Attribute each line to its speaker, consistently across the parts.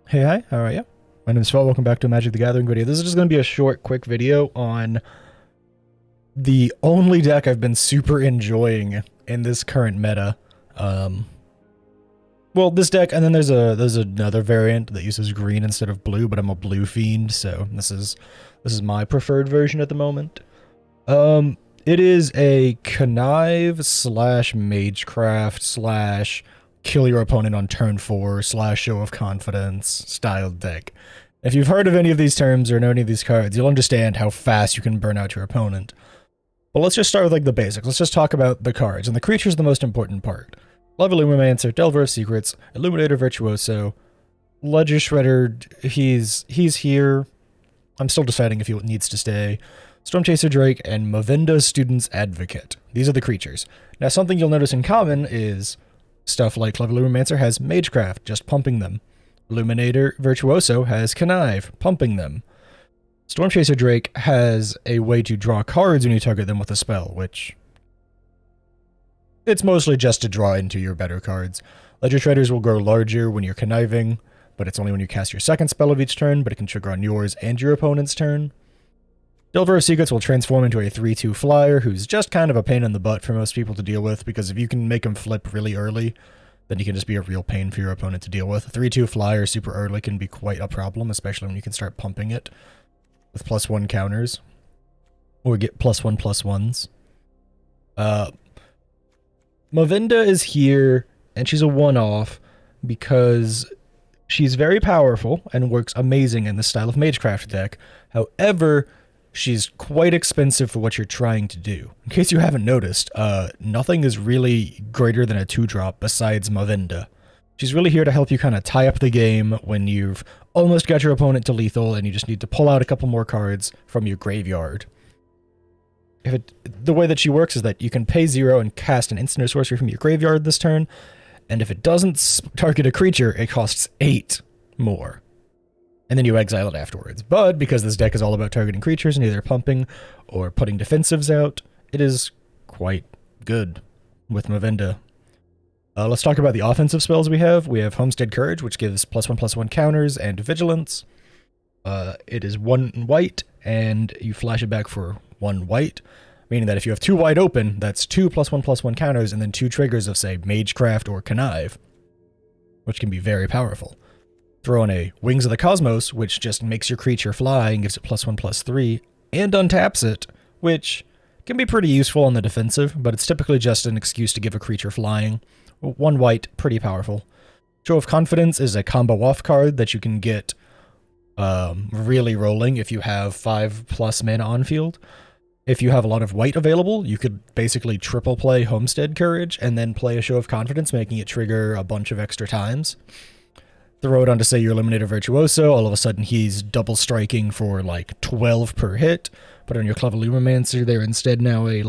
Speaker 1: Hey, hi, how are you? My name is Phil, welcome back to a Magic the Gathering video. This is just going to be a short, quick video on the only deck I've been super enjoying in this current meta. Um, well, this deck, and then there's another variant that uses green instead of blue, but I'm a blue fiend, so this is my preferred version at the moment. It is a connive slash magecraft slash kill your opponent on turn 4 slash show of confidence style deck. If you've heard of any of these terms or know any of these cards, you'll understand how fast you can burn out your opponent. But let's just start with like the basics. Let's just talk about the cards, and the creature is the most important part. Lumimancer, Delver of Secrets, Illuminator Virtuoso, Ledger Shredder, he's here. I'm still deciding if he needs to stay. Stormchaser Drake, and Mavinda Student's Advocate. These are the creatures. Now, something you'll notice in common is stuff like Clever Lumimancer has Magecraft, just pumping them. Illuminator Virtuoso has Connive, pumping them. Stormchaser Drake has a way to draw cards when you target them with a spell, which it's mostly just to draw into your better cards. Ledger Shredders will grow larger when you're conniving, but it's only when you cast your second spell of each turn, but it can trigger on yours and your opponent's turn. Delver of Secrets will transform into a 3/2 flyer, who's just kind of a pain in the butt for most people to deal with, because if you can make him flip really early, then he can just be a real pain for your opponent to deal with. A 3/2 flyer super early can be quite a problem, especially when you can start pumping it with +1 counters, or get +1/+1s. Mavinda is here, and she's a one-off, because she's very powerful and works amazing in the style of Magecraft deck. However, she's quite expensive for what you're trying to do. In case you haven't noticed, nothing is really greater than a 2-drop besides Mavinda. She's really here to help you kind of tie up the game when you've almost got your opponent to lethal and you just need to pull out a couple more cards from your graveyard. The way that she works is that you can pay 0 and cast an instant or sorcery from your graveyard this turn, and if it doesn't target a creature, it costs 8 more. And then you exile it afterwards. But because this deck is all about targeting creatures and either pumping or putting defensives out, it is quite good with Mavinda. Let's talk about the offensive spells we have. We have Homestead Courage, which gives +1/+1 counters and vigilance. It is 1 white, and you flash it back for 1 white, meaning that if you have 2 white open, that's 2 +1/+1 counters and then 2 triggers of, say, Magecraft or Connive, which can be very powerful. Throw in a Wings of the Cosmos, which just makes your creature fly and gives it +1/+3, and untaps it, which can be pretty useful on the defensive, but it's typically just an excuse to give a creature flying. 1 white, pretty powerful. Show of Confidence is a combo off card that you can get really rolling if you have 5+ mana on field. If you have a lot of white available, you could basically triple play Homestead Courage and then play a Show of Confidence, making it trigger a bunch of extra times. Throw it onto, say, your Illuminator Virtuoso, all of a sudden he's double striking for like 12 per hit. Put on your Clever Lumimancer, they're instead now a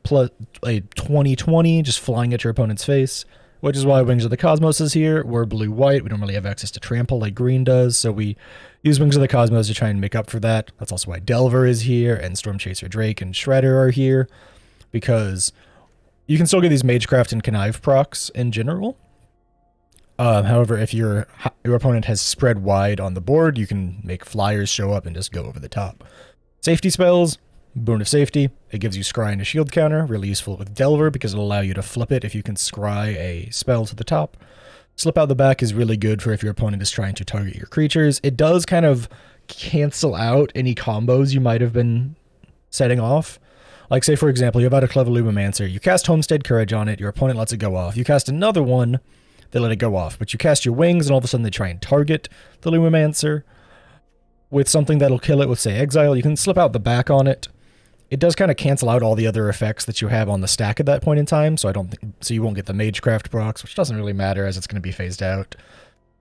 Speaker 1: 20/20, just flying at your opponent's face, which is why Wings of the Cosmos is here. We're blue-white, we don't really have access to trample like green does, so we use Wings of the Cosmos to try and make up for that. That's also why Delver is here, and Stormchaser Drake and Shredder are here, because you can still get these Magecraft and Connive procs in general. However, if your opponent has spread wide on the board, you can make flyers show up and just go over the top. Safety spells, Boon of Safety. It gives you Scry and a shield counter, really useful with Delver because it'll allow you to flip it if you can scry a spell to the top. Slip out the back is really good for if your opponent is trying to target your creatures. It does kind of cancel out any combos you might have been setting off. Like, say, for example, you have out a Clever Lumimancer, you cast Homestead Courage on it, your opponent lets it go off. You cast another one, they let it go off, but you cast your Wings, and all of a sudden they try and target the Lumimancer with something that'll kill it with, say, Exile. You can slip out the back on it. It does kind of cancel out all the other effects that you have on the stack at that point in time, so you won't get the Magecraft procs, which doesn't really matter as it's going to be phased out.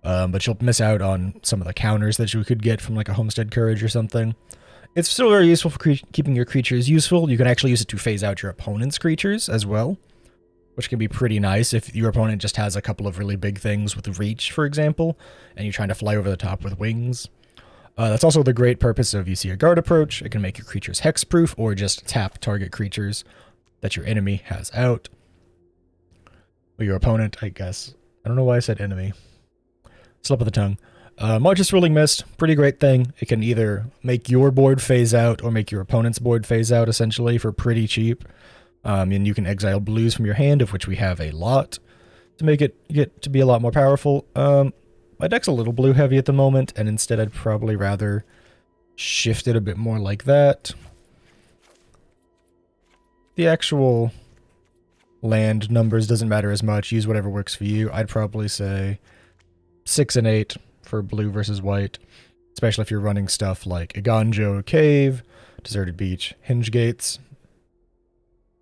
Speaker 1: But you'll miss out on some of the counters that you could get from like a Homestead Courage or something. It's still very useful for keeping your creatures useful. You can actually use it to phase out your opponent's creatures as well, which can be pretty nice if your opponent just has a couple of really big things with reach, for example, and you're trying to fly over the top with Wings. That's also the great purpose of you see a guard approach. It can make your creatures hexproof or just tap target creatures that your enemy has out. Or your opponent, I guess. I don't know why I said enemy. Slip of the tongue. March's Ruling Mist, pretty great thing. It can either make your board phase out or make your opponent's board phase out, essentially, for pretty cheap. And you can exile blues from your hand, of which we have a lot, to make it get to be a lot more powerful. My deck's a little blue heavy at the moment, and instead I'd probably rather shift it a bit more like that. The actual land numbers doesn't matter as much. Use whatever works for you. I'd probably say 6 and 8 for blue versus white, especially if you're running stuff like Iganjo Cave, Deserted Beach, Hinge Gates.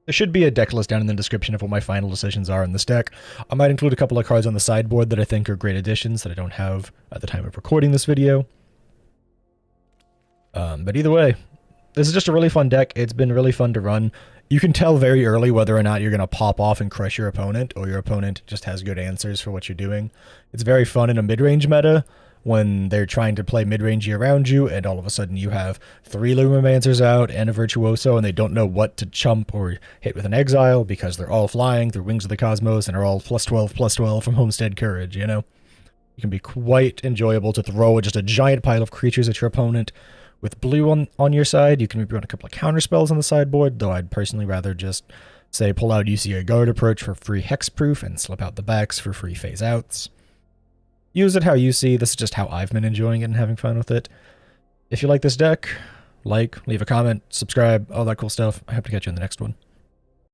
Speaker 1: There should be a deck list down in the description of what my final decisions are in this deck. I might include a couple of cards on the sideboard that I think are great additions that I don't have at the time of recording this video. But either way, this is just a really fun deck. It's been really fun to run. You can tell very early whether or not you're going to pop off and crush your opponent, or your opponent just has good answers for what you're doing. It's very fun in a mid-range meta when they're trying to play mid-rangey around you, and all of a sudden you have 3 Lumimancers out and a Virtuoso, and they don't know what to chump or hit with an Exile because they're all flying through Wings of the Cosmos and are all +12/+12 from Homestead Courage, you know? It can be quite enjoyable to throw just a giant pile of creatures at your opponent. With blue on your side, you can maybe run a couple of counter spells on the sideboard, though I'd personally rather just, say, pull out UCA Guard Approach for free hexproof and slip out the backs for free phase outs. Use it how you see. This is just how I've been enjoying it and having fun with it. If you like this deck, like, leave a comment, subscribe, all that cool stuff. I hope to catch you in the next one.